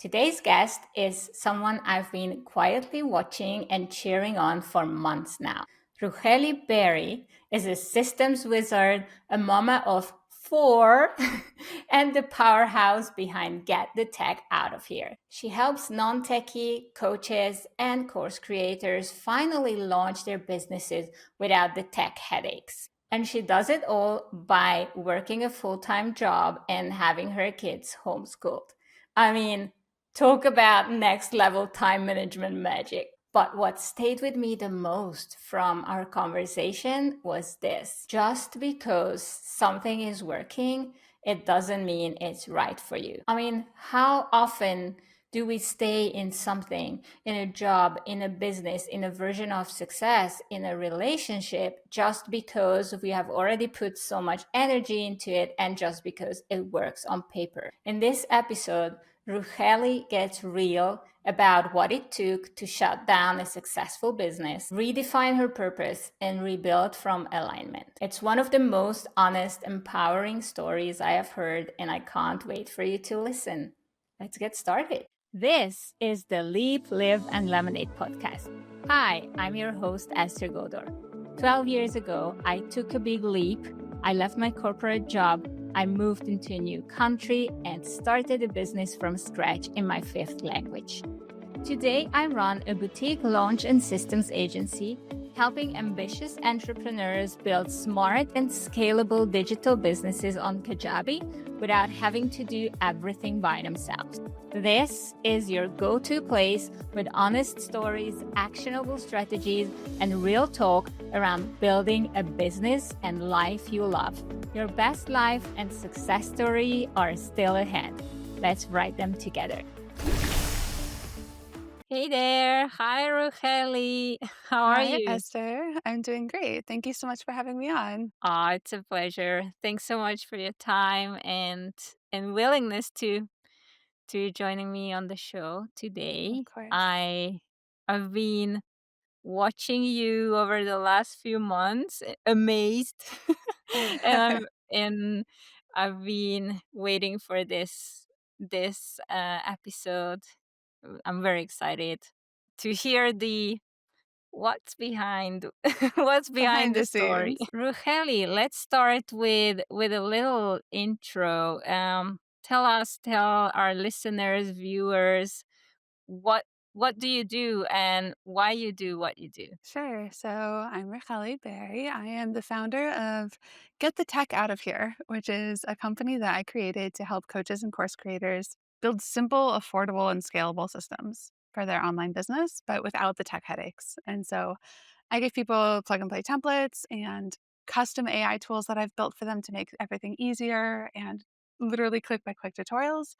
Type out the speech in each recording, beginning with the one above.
Today's guest is someone I've been quietly watching and cheering on for months now. Rucheli Berry is a systems wizard, a mama of four, and the powerhouse behind Get the Tech Out of Here. She helps non-techie coaches and course creators finally launch their businesses without the tech headaches. And she does it all by working a full-time job and having her kids homeschooled. I mean, talk about next level time management magic. But what stayed with me the most from our conversation was this: just because something is working, it doesn't mean it's right for you. I mean, how often do we stay in something, in a job, in a business, in a version of success, in a relationship, just because we have already put so much energy into it and just because it works on paper? In this episode, Rucheli gets real about what it took to shut down a successful business, redefine her purpose, and rebuild from alignment. It's one of the most honest, empowering stories I have heard, and I can't wait for you to listen. Let's get started. This is the Leap, Live, and Lemonade podcast. Hi, I'm your host, Esther Godor. 12 years ago, I took a big leap. I left my corporate job. I moved into a new country and started a business from scratch in my fifth language. Today, I run a boutique launch and systems agency, helping ambitious entrepreneurs build smart and scalable digital businesses on Kajabi without having to do everything by themselves. This is your go-to place with honest stories, actionable strategies, and real talk around building a business and life you love. Your best life and success story are still ahead. Let's write them together. Hey there. Hi, Rucheli. How are Hi, you? Esther. I'm doing great. Thank you so much for having me on. It's a pleasure. Thanks so much for your time and willingness to joining me on the show Of today. course. I've been watching you over the last few months, amazed, and and I've been waiting for this episode. I'm very excited to hear the what's behind what's Behind behind the the story. scenes. Rucheli, let's start with a little intro. Tell our listeners, viewers, what what do you do and why you do what you do? Sure. So I'm Rucheli Berry. I am the founder of Get the Tech Out of Here, which is a company that I created to help coaches and course creators build simple, affordable, and scalable systems for their online business, but without the tech headaches. And so I give people plug and play templates and custom AI tools that I've built for them to make everything easier and literally click by click tutorials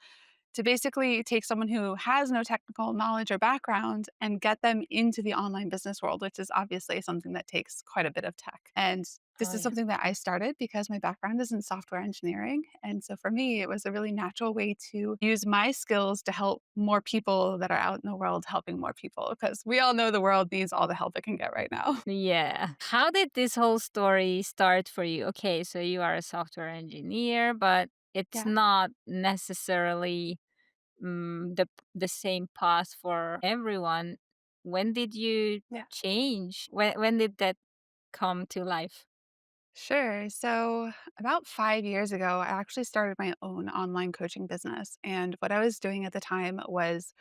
to basically take someone who has no technical knowledge or background and get them into the online business world, which is obviously something that takes quite a bit of tech. And this Oh is yeah. something that I started because my background is in software engineering. And so for me, it was a really natural way to use my skills to help more people that are out in the world helping more people, because we all know the world needs all the help it can get right now. Yeah. How did this whole story start for you? Okay, so you are a software engineer, but it's Yeah. not necessarily the same path for everyone. When did you Yeah. change? When did that come to life? Sure. So, about 5 years ago, I actually started my own online coaching business. And what I was doing at the time was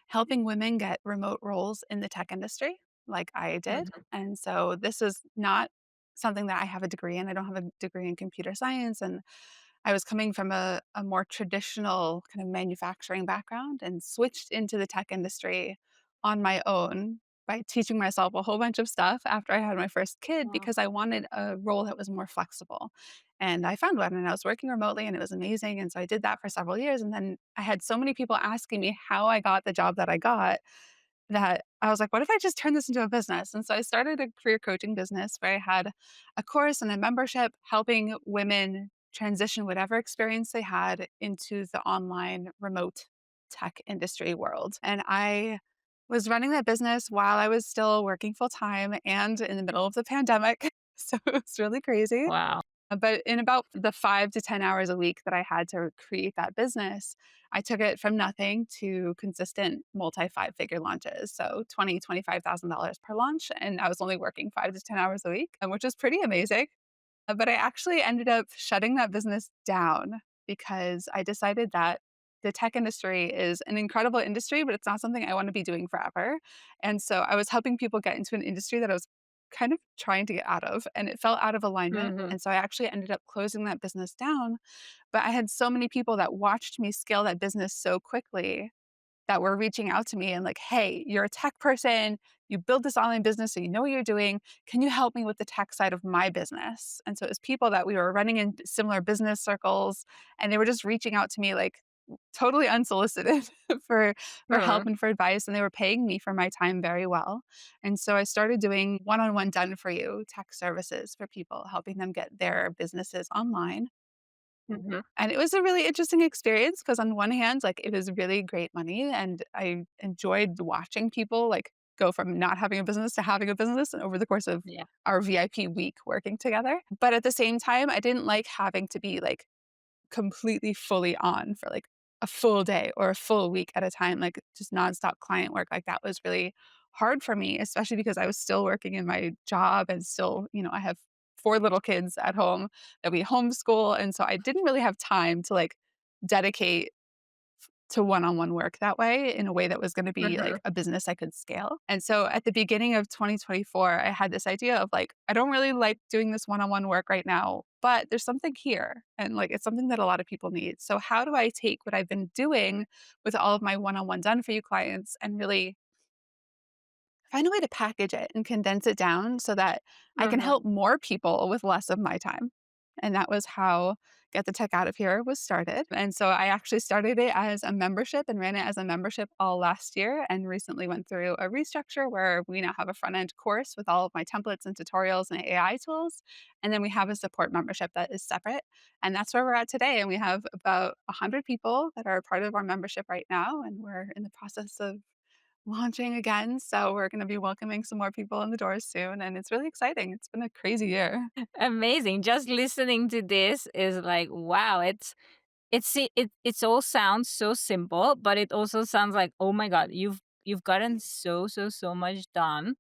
helping women get remote roles in the tech industry, like I did. Mhm. And so, this is not something that I have a degree in. I don't have a degree in computer science. And I was coming from a more traditional kind of manufacturing background and switched into the tech industry on my own by teaching myself a whole bunch of stuff after I had my first kid Wow. because I wanted a role that was more flexible. And I found one and I was working remotely and it was amazing. And so I did that for several years. And then I had so many people asking me how I got the job that I got that I was like, what if I just turn this into a business? And so I started a career coaching business where I had a course and a membership helping women transition whatever experience they had into the online remote tech industry world. And I was running that business while I was still working full time and in the middle of the pandemic. So it was really crazy. Wow. But in about the 5 to 10 hours a week that I had to create that business, I took it from nothing to consistent multi five-figure launches. So $25,000 per launch. And I was only working 5 to 10 hours a week, which is pretty amazing. But I actually ended up shutting that business down because I decided that the tech industry is an incredible industry, but it's not something I want to be doing forever. And so I was helping people get into an industry that I was kind of trying to get out of, and it felt out of alignment. Mhm. And so I actually ended up closing that business down. But I had so many people that watched me scale that business so quickly that were reaching out to me and like, "Hey, you're a tech person. You build this online business, so you know what you're doing. Can you help me with the tech side of my business?" And so it was people that we were running in similar business circles, and they were just reaching out to me like totally unsolicited for help Mhm. and for advice, and they were paying me for my time very well. And so I started doing one-on-one done for you tech services for people, helping them get their businesses online. Mhm. And it was a really interesting experience because on one hand, like, it was really great money, and I enjoyed watching people, like, go from not having a business to having a business over the course of Yeah. our VIP week working together. But at the same time, I didn't like having to be, like, completely fully on for, like, a full day or a full week at a time, like, just nonstop client work, like, that was really hard for me, especially because I was still working in my job and still, I have 4 little kids at home that we homeschool, and so I didn't really have time to, like, dedicate to one-on-one work that way in a way that was gonna be like Mhm. a business I could scale. And so at the beginning of 2024, I had this idea of like, I don't really like doing this one-on-one work right now, but there's something here and like it's something that a lot of people need. So how do I take what I've been doing with all of my one-on-one done for you clients and really find a way to package it and condense it down so that I can Mhm. help more people with less of my time. And that was how Get the Tech Out of Here was started. And so I actually started it as a membership and ran it as a membership all last year and recently went through a restructure where we now have a front end course with all of my templates and tutorials and AI tools. And then we have a support membership that is separate. And that's where we're at today. And we have about 100 people that are part of our membership right now. And we're in the process of launching again, so we're gonna be welcoming some more people in the doors soon, and it's really exciting. It's been a crazy year. Amazing. Just listening to this is like, wow, it's all sounds so simple, but it also sounds like, oh my God, you've gotten so much done.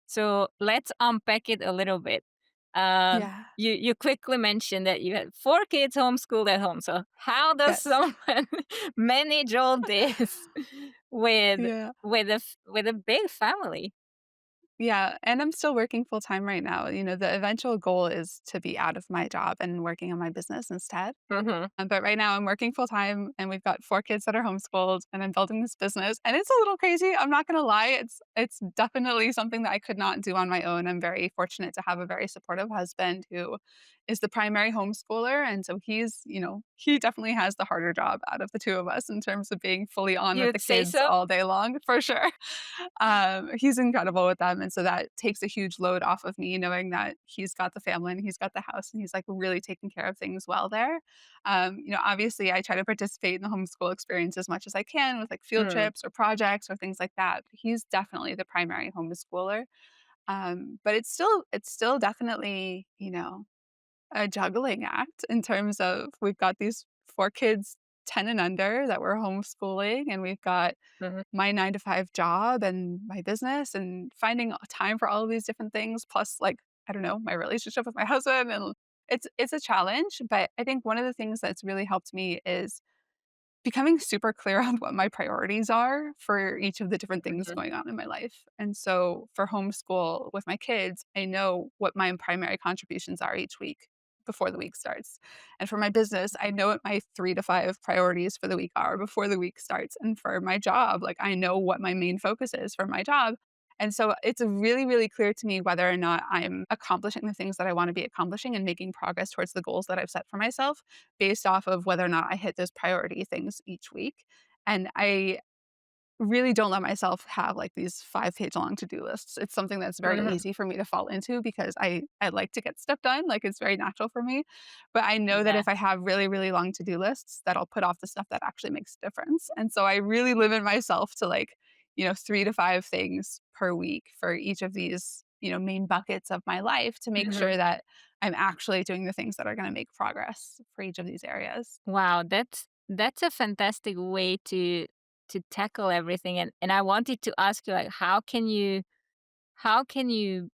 So let's unpack it a little bit. Yeah. You quickly mentioned that you had 4 kids homeschooled at home. So how does Yes. someone manage all this with Yeah. with a big family? Yeah, and I'm still working full time right now. The eventual goal is to be out of my job and working on my business instead. Mhm. But right now I'm working full time and we've got 4 kids that are homeschooled and I'm building this business and it's a little crazy. I'm not gonna lie. It's definitely something that I could not do on my own. I'm very fortunate to have a very supportive husband who is the primary homeschooler. And so he definitely has the harder job out of the two of us in terms of being fully on with the You'd say kids so? all day long, for sure. He's incredible with them. And so that takes a huge load off of me, knowing that he's got the family and he's got the house and he's like really taking care of things well there. Obviously, I try to participate in the homeschool experience as much as I can with like field Mm. trips or projects or things like that. But he's definitely the primary homeschooler. But it's still definitely a juggling act in terms of we've got these 4 kids 10 and under that we're homeschooling, and we've got Mhm. my 9 to 5 job and my business and finding time for all of these different things plus like I don't know my relationship with my husband and it's a challenge, but I think one of the things that's really helped me is becoming super clear on what my priorities are for each of the different things Mhm. going on in my life. And so for homeschool with my kids, I know what my primary contributions are each week before the week starts. And for my business, I know what my 3 to 5 priorities for the week are before the week starts. And for my job, like I know what my main focus is for my job. And so it's really, really clear to me whether or not I'm accomplishing the things that I want to be accomplishing and making progress towards the goals that I've set for myself based off of whether or not I hit those priority things each week. And I really don't let myself have like these 5-page long to-do lists. It's something that's very Mhm. easy for me to fall into because I like to get stuff done. Like it's very natural for me. But I know that Yeah. if I have really, really long to-do lists, that I'll put off the stuff that actually makes a difference. And so I really limit myself to like, 3 to 5 things per week for each of these main buckets of my life to make Mhm. sure that I'm actually doing the things that are going to make progress for each of these areas. Wow, that's a fantastic way to tackle everything. And I wanted to ask you, like, how can you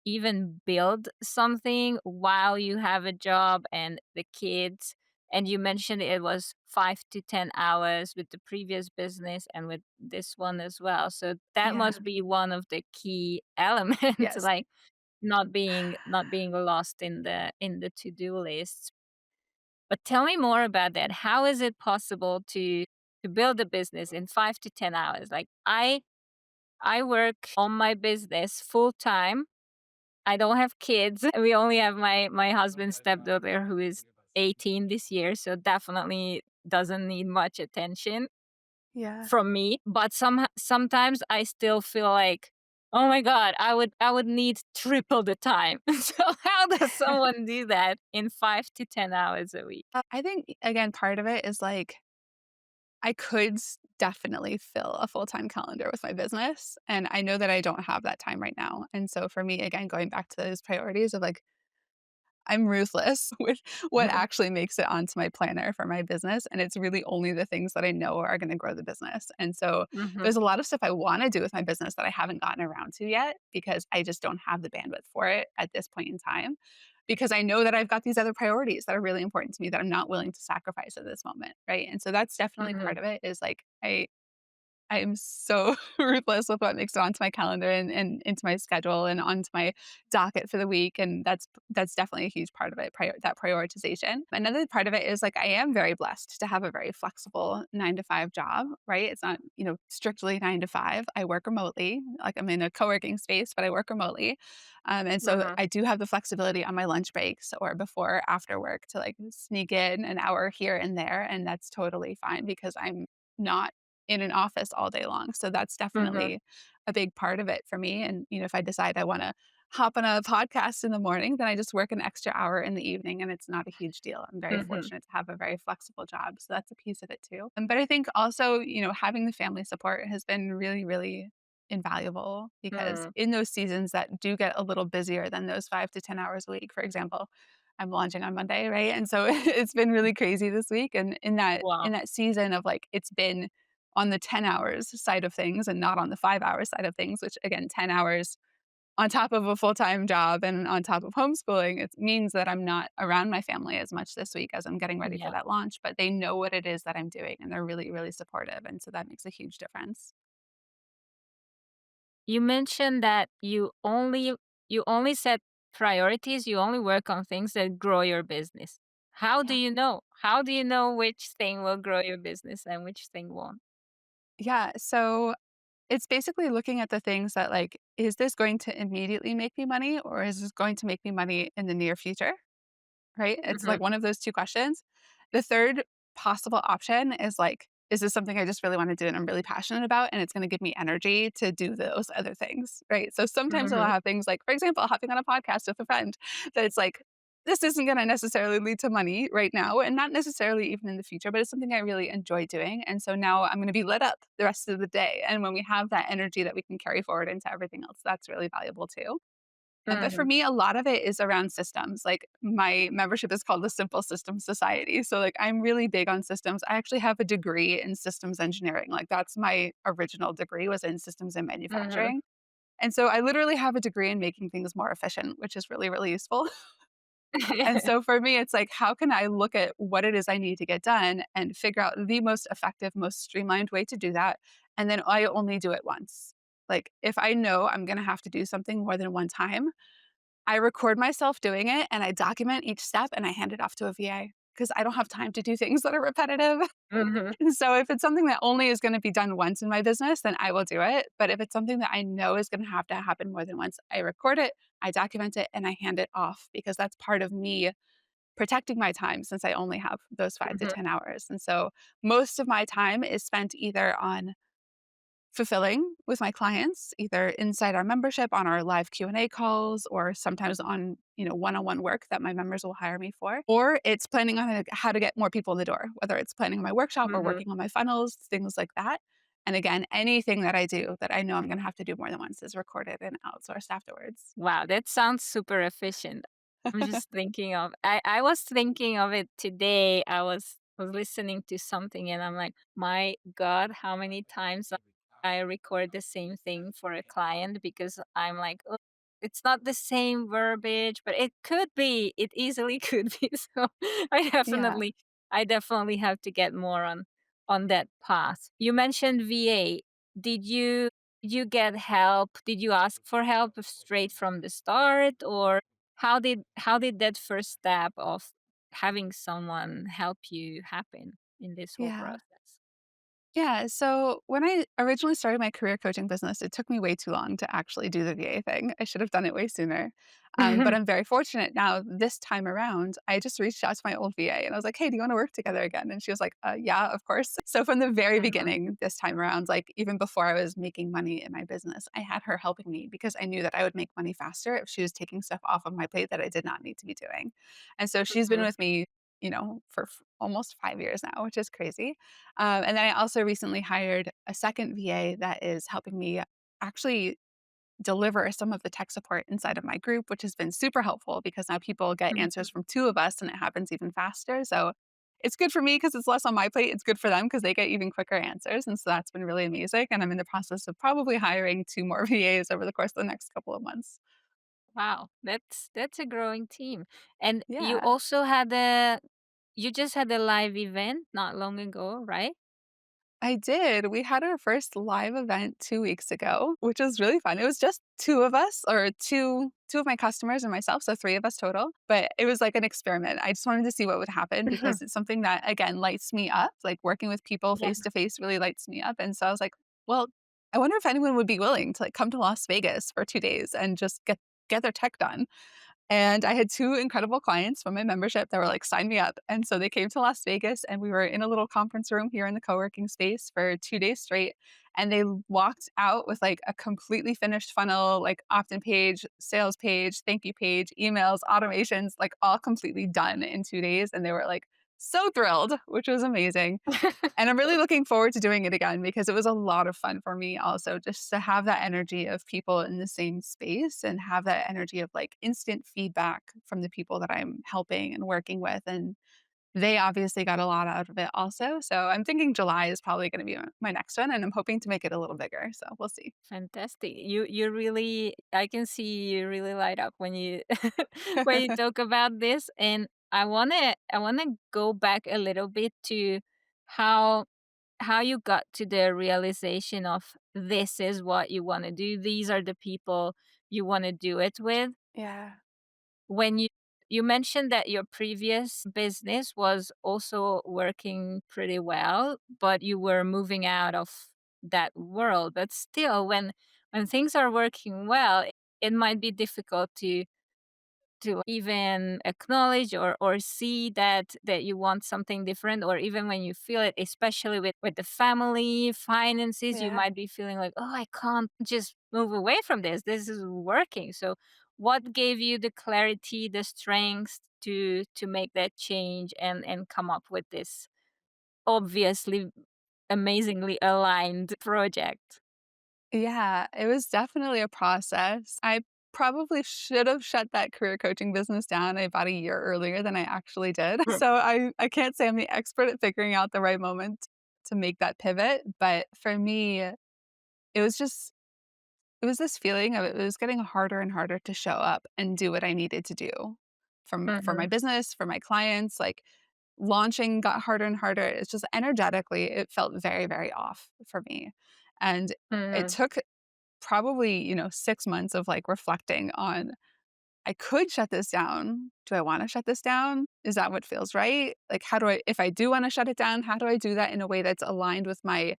even build something while you have a job and the kids? And you mentioned it was 5 to 10 hours with the previous business and with this one as well. So that Yeah. must be one of the key elements, Yes. like not being lost in the to-do lists. But tell me more about that. How is it possible to build a business in 5 to 10 hours? Like I work on my business full time. I don't have kids. We only have my husband's stepdaughter who is 18 this year, so definitely doesn't need much attention Yeah. from me. But sometimes I still feel like, oh my god, I would need triple the time. So how does someone do that in 5 to 10 hours a week? I think, again, part of it is like I could definitely fill a full time calendar with my business. And I know that I don't have that time right now. And so for me, again, going back to those priorities of like, I'm ruthless with what Mhm, actually makes it onto my planner for my business, and it's really only the things that I know are gonna grow the business, and so mhm, there's a lot of stuff I wanna do with my business that I haven't gotten around to yet because I just don't have the bandwidth for it at this point in time, because I know that I've got these other priorities that are really important to me that I'm not willing to sacrifice at this moment, right? And so that's definitely mhm, part of it is, like, I am so ruthless with what makes it onto my calendar and into my schedule and onto my docket for the week, and that's definitely a huge part of it, that prioritization. Another part of it is, like, I am very blessed to have a very flexible 9 to 5 job, right? It's not, strictly 9 to 5. I work remotely, like, I'm in a co-working space, but I work remotely, and so mhm, I do have the flexibility on my lunch breaks or before or after work to, like, sneak in an hour here and there, and that's totally fine because I'm not in an office all day long. So that's mhm, definitely a big part of it for me. And, if I decide I want to hop on a podcast in the morning, then I just work an extra hour in the evening and it's not a huge deal. I'm very mhm, fortunate to have a very flexible job. So that's a piece of it too. But I think also, having the family support has been really, really invaluable because mm, in those seasons that do get a little busier than those 5 to 10 hours a week, for example, I'm launching on Monday, right? And so it's been really crazy this week. And in that wow, in that season of like it's been on the 10 hours side of things and not on the 5 hour side of things, which again, 10 hours on top of a full time job and on top of homeschooling, it means that I'm not around my family as much this week as I'm getting ready for yeah. that launch. But they know what it is that I'm doing and they're really, really supportive. And so that makes a huge difference. You mentioned that you only set priorities, you only work on things that grow your business. How do Yeah. you know? How do you know which thing will grow your business and which thing won't? Yeah. So it's basically looking at the things that, like, is this going to immediately make me money or is this going to make me money in the near future? Right? It's like Mhm, one of those 2 questions. The third possible option is like, is this something I just really wanna do and I'm really passionate about, and it's gonna give me energy to do those other things, right? So sometimes I'll mhm, have things like, for example, hopping on a podcast with a friend that it's like, this isn't gonna necessarily lead to money right now, and not necessarily even in the future, but it's something I really enjoy doing, and so now I'm gonna be lit up the rest of the day, and when we have that energy that we can carry forward into everything else, that's really valuable too. But for mhm, me, a lot of it is around systems. Like my membership is called the Simple Systems Society. So like I'm really big on systems. I actually have a degree in systems engineering. Like that's my original degree was in systems and mhm. manufacturing. And so I literally have a degree in making things more efficient, which is really, really useful. And so for me, it's like, how can I look at what it is I need to get done and figure out the most effective, most streamlined way to do that? And then I only do it once. Like if I know I'm going to have to do something more than one time, I record myself doing it and I document each step and I hand it off to a VA because I don't have time to do things that are repetitive. Mhm, And so if it's something that only is going to be done once in my business, then I will do it. But if it's something that I know is going to have to happen more than once, I record it, I document it, and I hand it off because that's part of me protecting my time since I only have those 5 to 10 hours. And so most of my time is spent either on fulfilling with my clients, either inside our membership on our live Q&A calls or sometimes on, one-on-one work that my members will hire me for, or it's planning on how to get more people in the door, whether it's planning my workshop or mhm, working on my funnels, things like that. And again, anything that I do that I know I'm going to have to do more than once is recorded and outsourced afterwards. Wow, that sounds super efficient. I'm just thinking of I was thinking of it today. I was listening to something and I'm like, my God, how many times I record the same thing for a client because I'm like, oh, it's not the same verbiage, but it could be. It easily could be. So I Yeah. definitely I definitely have to get more on that path. You mentioned VA. Did you get help? Did you ask for help straight from the start, or how did that first step of having someone help you happen in this whole Yeah. process? Yeah. So when I originally started my career coaching business, it took me way too long to actually do the VA thing. I should have done it way sooner. But I'm very fortunate now this time around. I just reached out to my old VA and I was like, hey, do you want to work together again? And she was like, yeah, of course. So from the very Mhm. beginning, this time around, like even before I was making money in my business, I had her helping me because I knew that I would make money faster if she was taking stuff off of my plate that I did not need to be doing. And so she's been Mhm. with me, for almost 5 years now, which is crazy. And then I also recently hired a second VA that is helping me actually deliver some of the tech support inside of my group, which has been super helpful because now people get answers Mhm. from two of us and it happens even faster. So it's good for me because it's less on my plate. It's good for them because they get even quicker answers. And so that's been really amazing. And I'm in the process of probably hiring two more VAs over the course of the next couple of months. Wow, that's a growing team. And Yeah. you just had a live event not long ago, right? I did. We had our first live event 2 weeks ago, which was really fun. It was just 2 of us or 2 of my customers and myself, so 3 of us total, but it was like an experiment. I just wanted to see what would happen because it's something that, again, lights me up. Like, working with people Yeah. face to face really lights me up, and so I was like, "Well, I wonder if anyone would be willing to, like, come to Las Vegas for 2 days and just get their tech done." And I had 2 incredible clients from my membership that were like, "Sign me up." And so they came to Las Vegas, and we were in a little conference room here in the co-working space for 2 days straight, and they walked out with, like, a completely finished funnel, like, opt-in page, sales page, thank you page, emails, automations, like, all completely done in 2 days, and they were, like, so thrilled, which was amazing. And I'm really looking forward to doing it again because it was a lot of fun for me also just to have that energy of people in the same space and have that energy of like instant feedback from the people that I'm helping and working with. And they obviously got a lot out of it also. So I'm thinking July is probably going to be my next one and I'm hoping to make it a little bigger. So we'll see. Fantastic. You really I can see you really light up when you when you talk about this, and I want to go back a little bit to how you got to the realization of this is what you want to do. These are the people you want to do it with. Yeah. When you mentioned that your previous business was also working pretty well, but you were moving out of that world. But still, when things are working well, it might be difficult to even acknowledge or see that you want something different, or even when you feel it, especially with the family finances, you Yeah. might be feeling like, oh, I can't just move away from this is working. So what gave you the clarity, the strength to make that change and come up with this obviously amazingly aligned project? Yeah, it was definitely a process. I probably should have shut that career coaching business down about a year earlier than I actually did. So I can't say I'm the expert at figuring out the right moment to make that pivot, but for me, it was just it was this feeling of it was getting harder and harder to show up and do what I needed to do for my Mhm. business, for my clients, like launching got harder and harder. It's just energetically, it felt very, very off for me. And it Mhm. took probably, 6 months of, like, reflecting on, "I could shut this down. Do I wanna shut this down? Is that what feels right? Like, how do I if I do wanna shut it down, how do I do that in a way that's aligned with my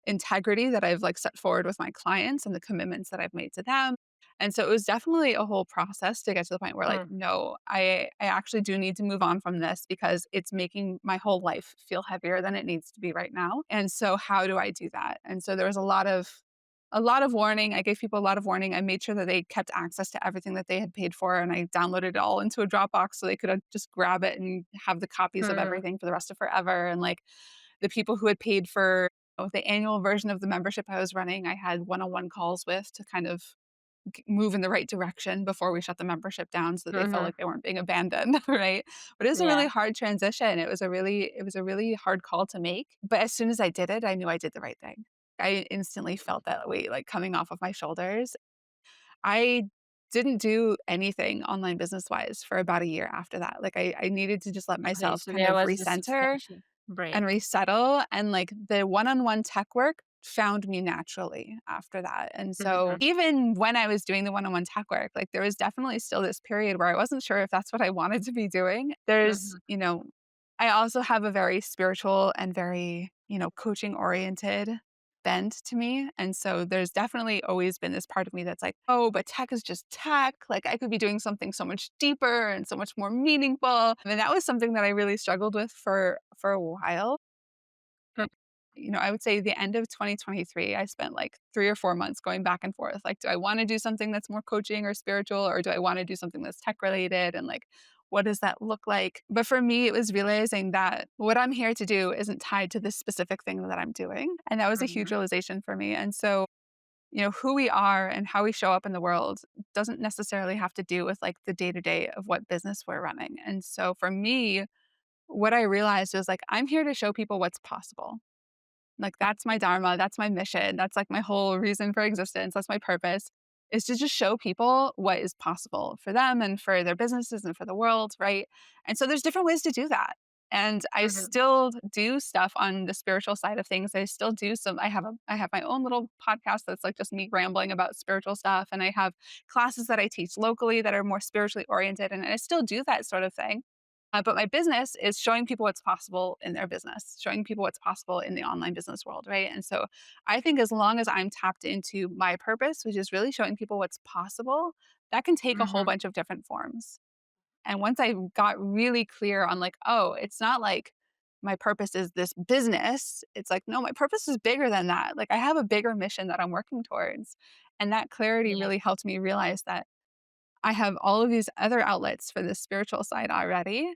integrity that I've, like, set forward with my clients and the commitments that I've made to them?" And so it was definitely a whole process to get to the point where, like, Mm. "No, I actually do need to move on from this because it's making my whole life feel heavier than it needs to be right now, and so how do I do that?" And so there was a lot of warning. I gave people a lot of warning. I made sure that they kept access to everything that they had paid for, and I downloaded it all into a Dropbox so they could, just grab it and have the copies of Mm. everything for the rest of forever, and, like, the people who had paid for the annual version of the membership I was running, I had one-on-one calls with to kind of move in the right direction before we shut the membership down so that they felt Mhm. like they weren't being abandoned, right? But it was a Yeah. really hard transition. It was a really hard call to make. But as soon as I did it, I knew I did the right thing. I instantly felt that weight like coming off of my shoulders. I didn't do anything online business wise for about a year after that. Like I needed to just let Okay, myself so kind there of was a recenter substantial break. and resettle, and, like, the one-on-one tech work found me naturally after that, and so Mhm. even when I was doing the one-on-one tech work, like, there was definitely still this period where I wasn't sure if that's what I wanted to be doing. Mhm. I also have a very spiritual and very, coaching-oriented bent to me, and so there's definitely always been this part of me that's like, "Oh, but tech is just tech, like, I could be doing something so much deeper and so much more meaningful," and that was something that I really struggled with for a while. Mm. I would say the end of 2023, I spent like 3 or 4 months going back and forth. Like, do I wanna do something that's more coaching or spiritual, or do I wanna do something that's tech related? And, like, what does that look like? But for me, it was realizing that what I'm here to do isn't tied to this specific thing that I'm doing, and that was a huge Mhm. realization for me. And so, who we are and how we show up in the world doesn't necessarily have to do with, like, the day-to-day of what business we're running. And so for me, what I realized was, like, I'm here to show people what's possible. Like, that's my dharma, that's my mission, that's, like, my whole reason for existence, that's my purpose, is to just show people what is possible for them and for their businesses and for the world, right? And so there's different ways to do that. And I Mhm. still do stuff on the spiritual side of things. I have my own little podcast that's, like, just me rambling about spiritual stuff, and I have classes that I teach locally that are more spiritually oriented, and I still do that sort of thing. But my business is showing people what's possible in their business, showing people what's possible in the online business world, right? And so I think as long as I'm tapped into my purpose, which is really showing people what's possible, that can take a whole Mhm. bunch of different forms. And once I got really clear on, like, oh, it's not like my purpose is this business. It's like, no, my purpose is bigger than that. Like, I have a bigger mission that I'm working towards. And that clarity Yeah. really helped me realize that I have all of these other outlets for the spiritual side already,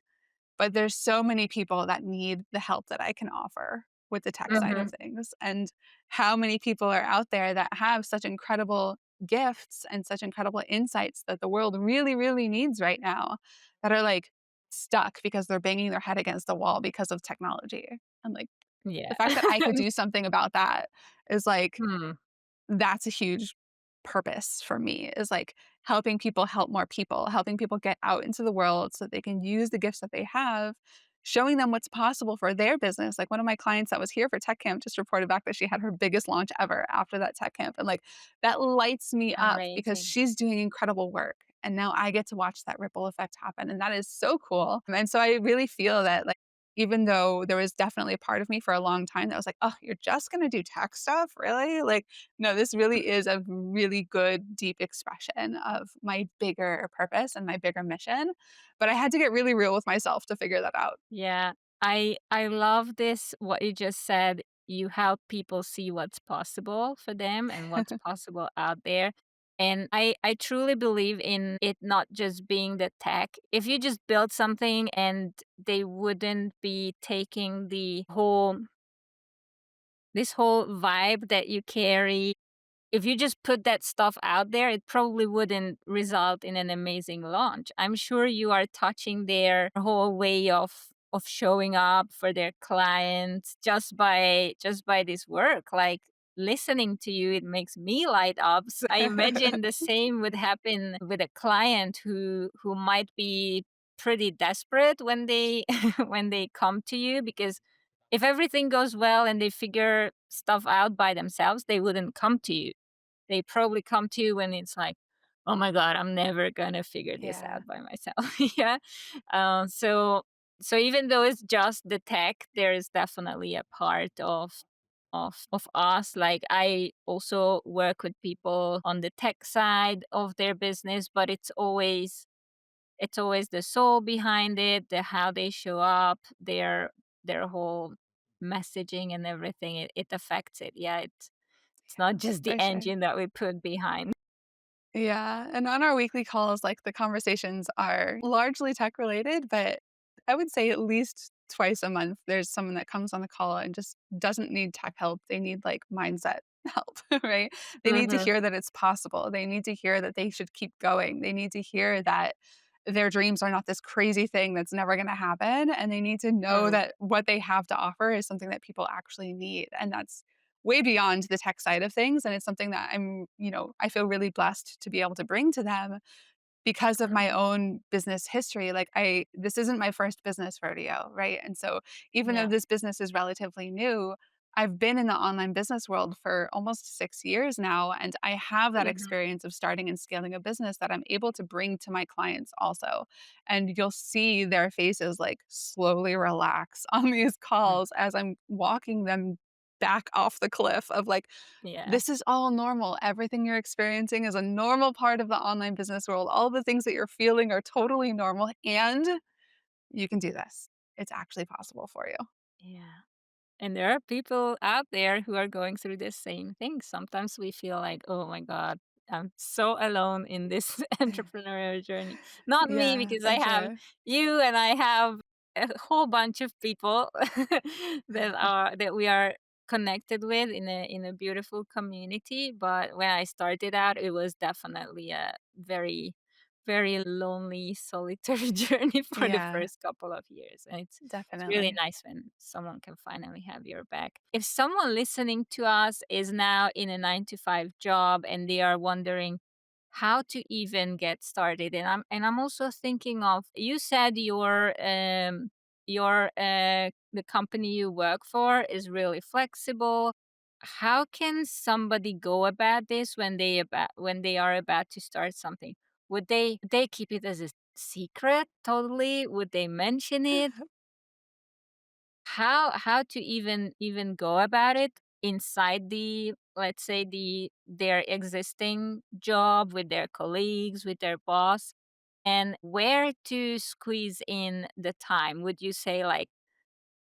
but there's so many people that need the help that I can offer with the tech side of Mhm. things. And how many people are out there that have such incredible gifts and such incredible insights that the world really, really needs right now, that are, like, stuck because they're banging their head against the wall because of technology. And, like, the Yeah. fact that I could do something about that is, like, Hmm. that's a huge purpose for me, is, like, helping people help more people, helping people get out into the world so they can use the gifts that they have, showing them what's possible for their business. Like, one of my clients that was here for tech camp just reported back that she had her biggest launch ever after that tech camp. And, like, that lights me up because Amazing. she's doing incredible work. And now I get to watch that ripple effect happen. And that is so cool. And so I really feel that, like, even though there was definitely a part of me for a long time that was like, oh, you're just going to do tech stuff? Really? Like, no, this really is a really good, deep expression of my bigger purpose and my bigger mission. But I had to get really real with myself to figure that out. Yeah. I love this what you just said. You help people see what's possible for them and what's possible out there. And I truly believe in it not just being the tech. If you just build something and they wouldn't be taking this whole vibe that you carry, if you just put that stuff out there, it probably wouldn't result in an amazing launch. I'm sure you are touching their whole way of showing up for their clients just by this work. Like listening to you, it makes me light up. So I imagine the same would happen with a client who might be pretty desperate when they when they come to you, because if everything goes well and they figure stuff out by themselves, they wouldn't come to you. They probably come to you when it's like, "Oh my god, I'm never gonna figure this Yeah, out by myself." Yeah. So even though it's just the tech, there is definitely a part of us. Like I also work with people on the tech side of their business, but it's always the soul behind it, the how they show up, their whole messaging and everything. It affects it. Yeah, it's not just the for sure. engine that we put behind. Yeah, and on our weekly calls, like, the conversations are largely tech related, but I would say at least twice a month, there's someone that comes on the call and just doesn't need tech help. They need like mindset help, right? They need to Mhm. hear that it's possible. They need to hear that they should keep going. They need to hear that their dreams are not this crazy thing that's never going to happen. And they need to know Mm. that what they have to offer is something that people actually need. And that's way beyond the tech side of things. And it's something that I feel really blessed to be able to bring to them because of my own business history. Like this isn't my first business rodeo, right? And so even though Yeah. this business is relatively new, I've been in the online business world for almost 6 years now, and I have that Mhm. experience of starting and scaling a business that I'm able to bring to my clients also. And you'll see their faces like slowly relax on these Mm. calls as I'm walking them back off the cliff of like, Yeah. this is all normal. Everything you're experiencing is a normal part of the online business world. All the things that you're feeling are totally normal, and you can do this. It's actually possible for you. Yeah. And there are people out there who are going through the same thing. Sometimes we feel like, oh my God, I'm so alone in this entrepreneurial journey. Not me, Yeah, because I for have sure. you and I have a whole bunch of people that we are connected with in a beautiful community. But when I started out, it was definitely a very, very lonely, solitary journey for the Yeah, first couple of years. And it's really definitely. nice when someone can finally have your back. If someone listening to us is now in a 9 to 5 job and they are wondering how to even get started, and I'm also thinking of, you said your the company you work for is really flexible. How can somebody go about this when they are about to start something? Would they keep it as a secret totally? Would they mention it? How to even go about it inside the, let's say, their existing job, with their colleagues, with their boss, and where to squeeze in the time? Would you say, like,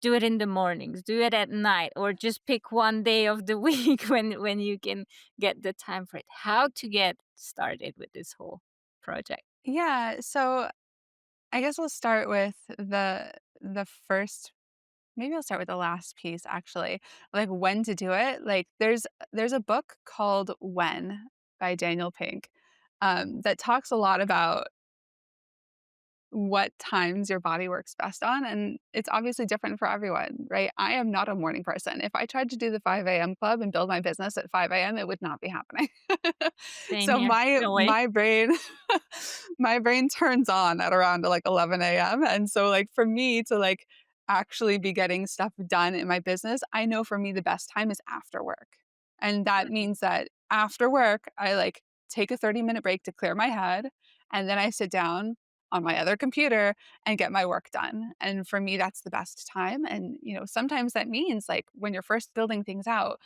do it in the mornings, do it at night, or just pick one day of the week when you can get the time for it? How to get started with this whole project? Yeah, so I guess we'll start with the first. Maybe I'll start with the last piece actually. Like when to do it. Like there's a book called When by Daniel Pink that talks a lot about what times your body works best on, and it's obviously different for everyone, right? I am not a morning person. If I tried to do the 5 a.m. club and build my business at 5 a.m., it would not be happening. Same So here. No way. my brain my brain turns on at around like 11 a.m. And so like for me to like actually be getting stuff done in my business, I know for me the best time is after work. And that Mhm. means that after work, I like take a 30-minute break to clear my head, and then I sit down on my other computer and get my work done. And for me, that's the best time. And, sometimes that means like when you're first building things out,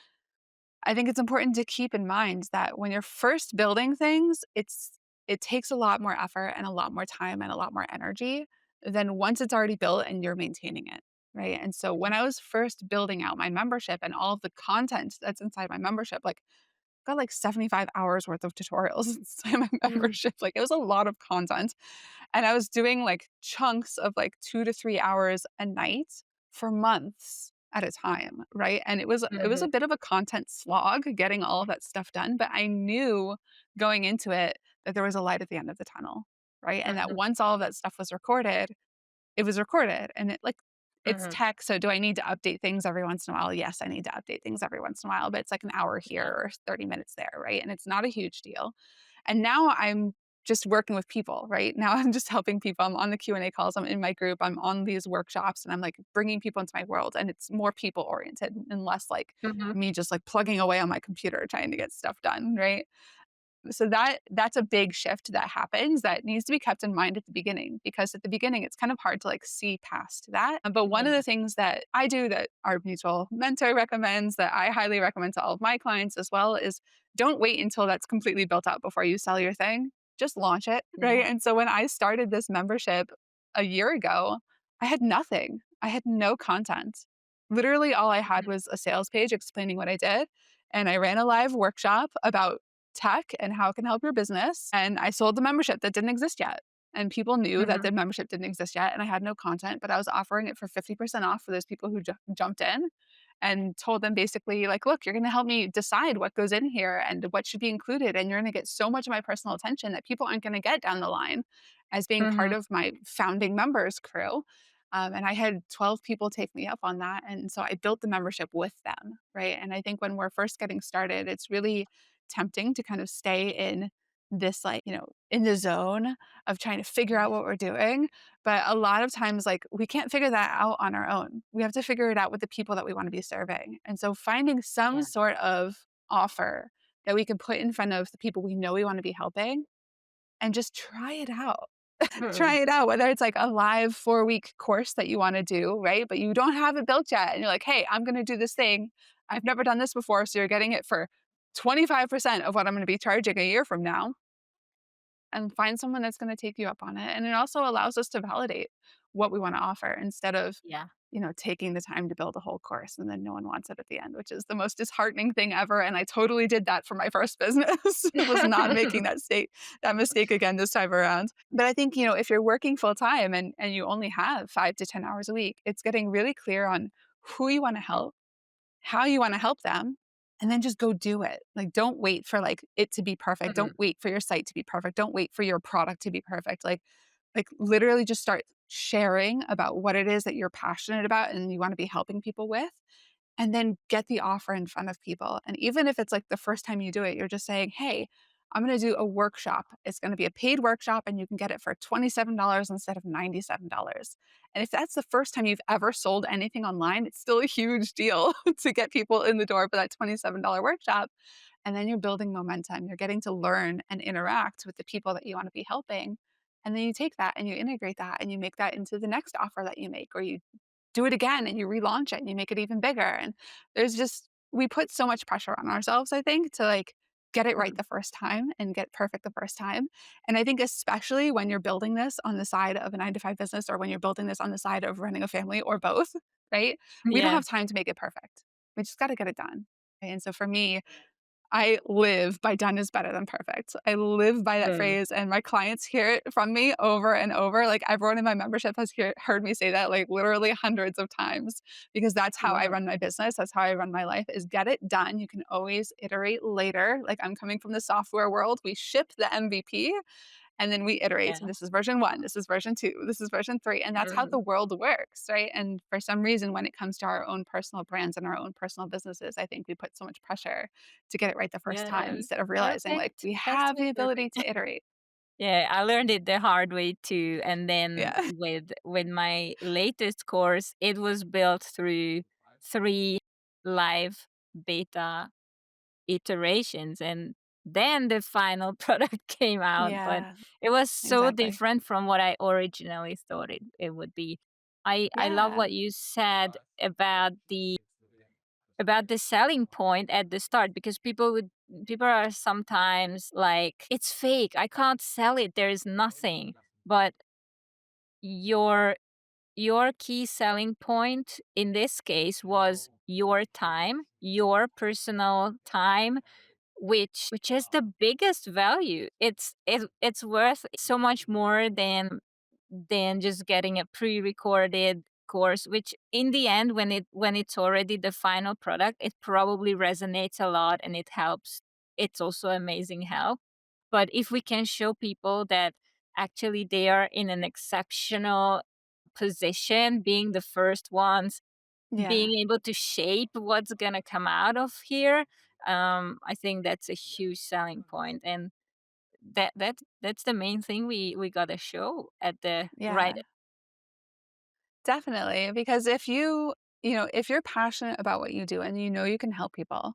I think it's important to keep in mind that when you're first building things, it takes a lot more effort and a lot more time and a lot more energy than once it's already built and you're maintaining it. Right. And so when I was first building out my membership and all of the content that's inside my membership, like got like 75 hours worth of tutorials inside my Mhm. membership. Like it was a lot of content. And I was doing like chunks of like 2 to 3 hours a night for months at a time. Right. And it was Mhm. a bit of a content slog getting all of that stuff done. But I knew going into it that there was a light at the end of the tunnel. Right. And that Mhm. once all of that stuff was recorded, it was recorded, and it's Mhm. tech, so do I need to update things every once in a while? Yes, I need to update things every once in a while, but it's like an hour here Yeah. or 30 minutes there, right? And it's not a huge deal. And now I'm just working with people, right? Now I'm just helping people. I'm on the Q&A calls, I'm in my group, I'm on these workshops, and I'm like bringing people into my world, and it's more people oriented and less like Mhm. me just like plugging away on my computer trying to get stuff done, right? So that's a big shift that happens that needs to be kept in mind at the beginning, because at the beginning it's kind of hard to like see past that. But one of Yeah. the things that I do that our mutual mentor recommends, that I highly recommend to all of my clients as well, is don't wait until that's completely built out before you sell your thing. Just launch it, right? Yeah. And so when I started this membership a year ago, I had nothing. I had no content. Literally all I had Mhm. was a sales page explaining what I did, and I ran a live workshop about tech and how it can help your business. And I sold the membership that didn't exist yet. and people knew that Hmm. the membership didn't exist yet and I had no content, but I was offering it for 50% off for those people who jumped in and told them basically like, look, you're going to help me decide what goes in here and what should be included. And you're going to get so much of my personal attention that people aren't going to get down the line as being part Hmm. of my founding members crew. And I had 12 people take me up on that. And so I built the membership with them. Right. And I think when we're first getting started, it's really tempting to kind of stay in this, like, in the zone of trying to figure out what we're doing. But a lot of times, like, we can't figure that out on our own. We have to figure it out with the people that we want to be serving. And so finding some Yeah. sort of offer that we can put in front of the people we know we want to be helping and just try it out. Try Hmm. it out, whether it's like a live 4-week course that you want to do, right? But you don't have it built yet. And you're like, hey, I'm going to do this thing. I've never done this before. So you're getting it for 25% of what I'm going to be charging a year from now, and find someone that's going to take you up on it. And it also allows us to validate what we want to offer instead of, Yeah. taking the time to build a whole course and then no one wants it at the end, which is the most disheartening thing ever. And I totally did that for my first business. Was not making that mistake again this time around. But I think, if you're working full time and you only have 5 to 10 hours a week, it's getting really clear on who you want to help, how you wanna help them, and then just go do it. Like, don't wait for, like, it to be perfect. Don't Hmm. wait for your site to be perfect. Don't wait for your product to be perfect. Like, literally just start sharing about what it is that you're passionate about and you wanna be helping people with, and then get the offer in front of people. And even if it's like the first time you do it, you're just saying, hey, I'm going to do a workshop. It's going to be a paid workshop and you can get it for $27 instead of $97. And if that's the first time you've ever sold anything online, it's still a huge deal to get people in the door for that $27 workshop. And then you're building momentum. You're getting to learn and interact with the people that you want to be helping. And then you take that and you integrate that and you make that into the next offer that you make, or you do it again and you relaunch it and you make it even bigger. And we put so much pressure on ourselves, I think, to like get it right the first time and get perfect the first time. And I think especially when you're building this on the side of a 9 to 5 business, or when you're building this on the side of running a family, or both, right? We don't Yeah. have time to make it perfect. We just got to get it done. And so for me, I live by done is better than perfect. I live by that Hmm. phrase, and my clients hear it from me over and over. Like, everyone in my membership has heard me say that, like, literally hundreds of times, because that's how I Wow. run my business. That's how I run my life, is get it done. You can always iterate later. Like, I'm coming from the software world. We ship the MVP and then we iterate. So Yeah. this is version 1, this is version 2, this is version 3, and that's how Hmm. the world works, right? And for some reason, when it comes to our own personal brands and our own personal businesses, I think we put so much pressure to get it right the first time Yeah. instead of realizing, like, Perfect. we That's have so the ability perfect. to iterate. Yeah, I learned it the hard way too. And then Yeah. with my latest course, it was built through 3 live beta iterations, and then the final product came out, but Yeah, it was so exactly. different from what I originally thought it would be. I love Yeah. what you said about the selling point at the start, because people are sometimes like, it's fake, I can't sell it, there is nothing. But your your key selling point in this case was your time, your personal time, which is the biggest value. It's worth so much more than just getting a pre-recorded course, which in the end, when it's already the final product, it probably resonates a lot and it helps. It's also amazing help. But if we can show people that actually they are in an exceptional position, being the first ones, Yeah. being able to shape what's gonna come out of here, I think that's a huge selling point. And that's the main thing we gotta show at the right. Yeah. Definitely, because if you're passionate about what you do and you know you can help people,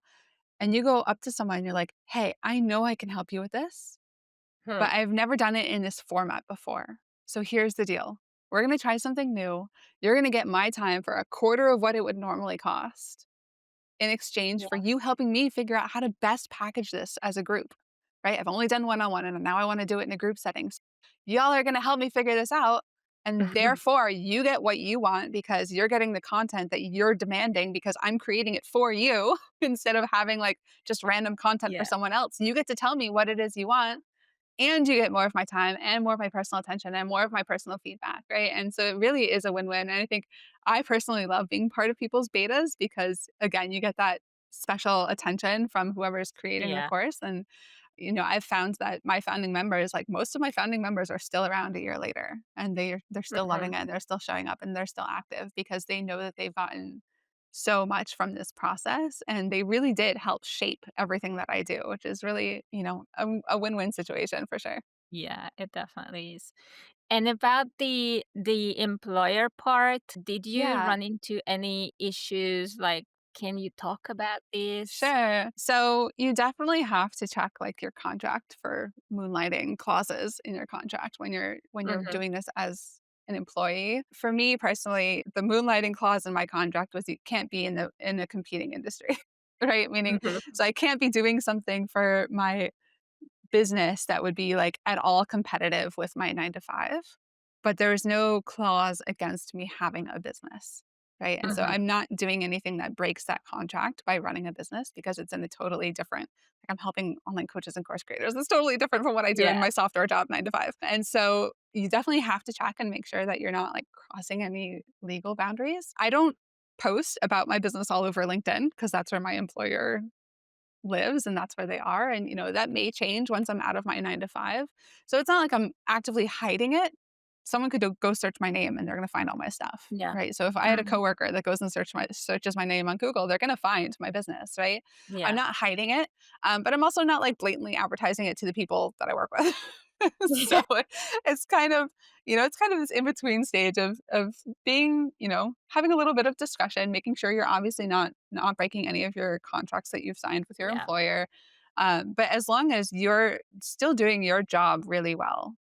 and you go up to someone and you're like, "Hey, I know I can help you with this, Hmm. but I've never done it in this format before. So here's the deal. We're going to try something new. You're going to get my time for a quarter of what it would normally cost in exchange for Yeah. you helping me figure out how to best package this as a group, right? I've only done one on one and now I want to do it in a group setting. So y'all are going to help me figure this out. And therefore, you get what you want because you're getting the content that you're demanding because I'm creating it for you instead of having like just random content for Yeah. someone else. You get to tell me what it is you want, and you get more of my time and more of my personal attention and more of my personal feedback, right? And so it really is a win-win. And I think I personally love being part of people's betas because again, you get that special attention from whoever's creating the Yeah. course. And I've found that my founding members, like most of my founding members are still around a year later and they're still Hmm. loving it. They're still showing up and they're still active because they know that they've gotten so much from this process and they really did help shape everything that I do, which is really, a win-win situation for sure. Yeah, it definitely is. And about the employer part, did you Yeah. run into any issues? Like, can you talk about this? Sure. So you definitely have to check like your contract for moonlighting clauses in your contract when you're Hmm. doing this as an employee. For me personally, the moonlighting clause in my contract was you can't be in a competing industry. Right? Meaning Hmm. so I can't be doing something for my business that would be like at all competitive with my 9 to 5, but there's no clause against me having a business, right? And so Hmm. I'm not doing anything that breaks that contract by running a business because it's in a totally different like I'm helping online coaches and course creators. It's totally different from what I do in Yeah. my software job 9 to 5. And so you definitely have to check and make sure that you're not like crossing any legal boundaries. I don't post about my business all over LinkedIn because that's where my employer lives and that's where they are. And, that may change once I'm out of my 9 to 5. So it's not like I'm actively hiding it. Someone could go search my name and they're going to find all my stuff, Yeah. right? So if I had a Hmm. coworker that goes and searches my name on Google, they're going to find my business, right? I'm Yeah. not hiding it, but I'm also not like blatantly advertising it to the people that I work with. So it's kind of, it's kind of this in between stage of being, having a little bit of discretion, making sure you're obviously not breaking any of your contracts that you've signed with your Yeah. employer. But as long as you're still doing your job really well,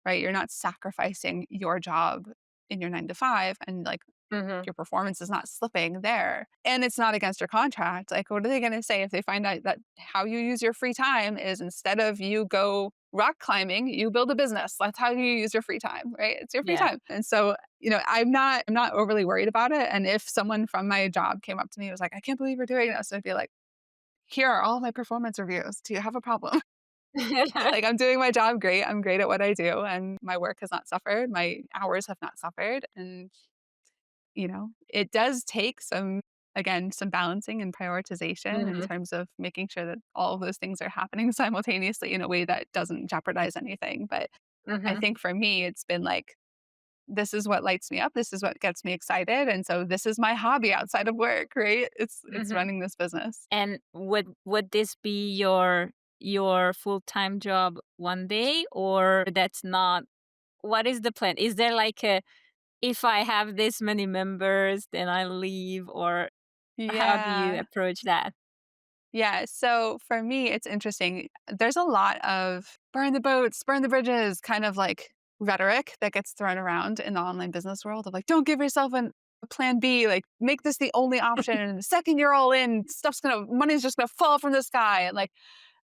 right? You're not sacrificing your job in your 9 to 5 and like Hmm. your performance is not slipping there and it's not against your contract. Like, what are they going to say if they find out that how you use your free time is instead of you go rock climbing, you build a business? That's how you use your free time, right? It's your free Yeah. time. And so, I'm not overly worried about it. And if someone from my job came up to me and was like, I can't believe you're doing this, I'd be like, here are all my performance reviews. Do you have a problem? Like, I'm doing my job great. I'm great at what I do, and my work has not suffered. My hours have not suffered. And it does take some balancing and prioritization in Hmm. terms of making sure that all of those things are happening simultaneously in a way that doesn't jeopardize anything. But I Hmm. think for me, it's been like, this is what lights me up. This is what gets me excited. And so this is my hobby outside of work, right? It's Hmm. running this business. And would this be your full-time job one day, or that's not? What is the plan? Is there like a, if I have this many members, then I leave, or how do you Yeah. approach that? Yeah. So for me, it's interesting. There's a lot of burn the boats, burn the bridges kind of like rhetoric that gets thrown around in the online business world of like, don't give yourself a plan B, like make this the only option. And the second you're all in, money's just gonna fall from the sky. And like,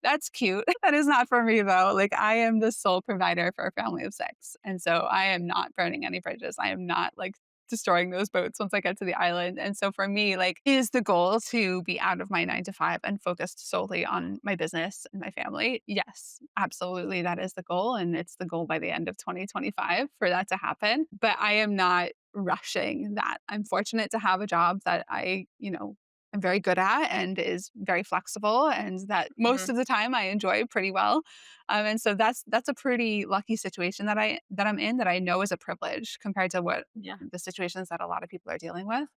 that's cute. That is not for me though. Like I am the sole provider for a family of 6. And so I am not burning any bridges. I am not like destroying those boats once I get to the island. And so for me, like, is the goal to be out of my 9 to 5 and focused solely on my business and my family? Yes, absolutely. That is the goal. And it's the goal by the end of 2025 for that to happen. But I am not rushing that. I'm fortunate to have a job that I'm very good at and is very flexible and that most Mhm. of the time I enjoy pretty well. And so that's a pretty lucky situation that I'm in that I know is a privilege compared to what Yeah. the situations that a lot of people are dealing with.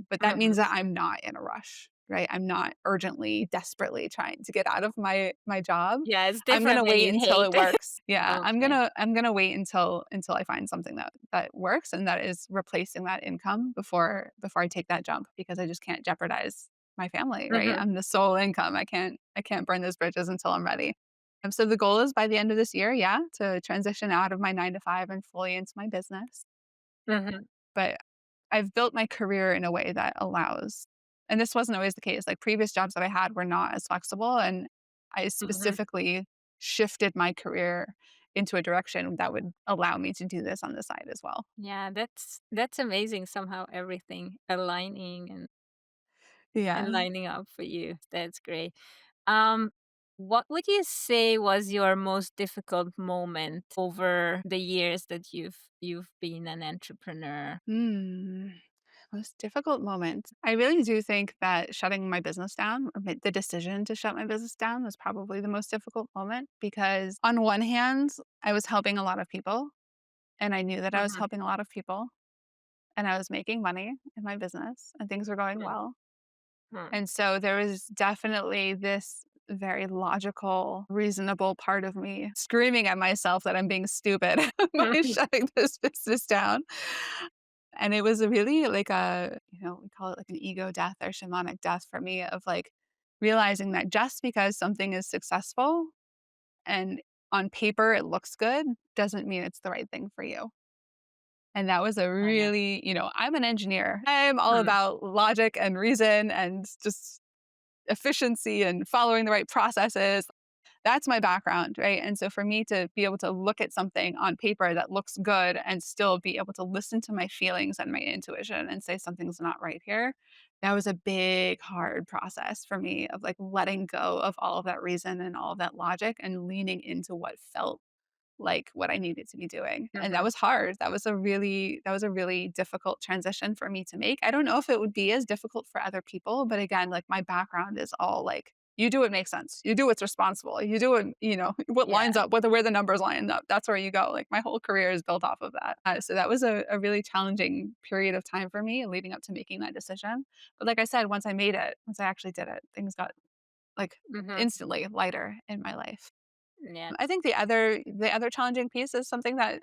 But that means Mhm. that I'm not in a rush, right? I'm not urgently, desperately trying to get out of my job. Yeah, it's I'm gonna different when wait you until hate. it works. Yeah, I'm Okay. gonna I'm gonna wait until I find something that works and that is replacing that income before I take that jump because I just can't jeopardize my family, right? Mhm. I'm the sole income. I can't burn those bridges until I'm ready. So the goal is by the end of this year, yeah, to transition out of my 9 to 5 and fully into my business. Mhm. But I've built my career in a way that allows and this wasn't always the case. Like previous jobs that I had were not as flexible and I Mhm. specifically shifted my career into a direction that would allow me to do this on the side as well. Yeah, that's amazing, somehow everything aligning and Yeah. lining up for you. That's great. Um, What would you say was your most difficult moment over the years that you've been an entrepreneur? Hmm. Most difficult moment. I really do think that shutting my business down, the decision to shut my business down was probably the most difficult moment because, on one hand, I was helping a lot of people and I knew that I was Mhm, helping a lot of people and I was making money in my business and things were going mm, well. mm. And so there was definitely this very logical, reasonable part of me screaming at myself that I'm being stupid by shutting this business down. And it was a really like we call it like an ego death or shamanic death for me of like realizing that just because something is successful and on paper it looks good doesn't mean it's the right thing for you. And that was a Oh, yeah. really, I'm an engineer. I'm all Mm, about logic and reason and just efficiency and following the right processes. That's my background, right? And so for me to be able to look at something on paper that looks good and still be able to listen to my feelings and my intuition and say something's not right here, that was a big, hard process for me of like letting go of all of that reason and all of that logic and leaning into what felt like what I needed to be doing. And that mhm. was hard. That was a really difficult transition for me to make. I don't know if it would be as difficult for other people, but again, like my background is all like you do what makes sense. You do what's responsible. You do what, what lines Yeah. up, where the numbers line up. That's where you go. Like my whole career is built off of that. So that was a really challenging period of time for me leading up to making that decision. But like I said, once I actually did it, things got like Mhm. instantly lighter in my life. Yeah. I think the other challenging piece is something that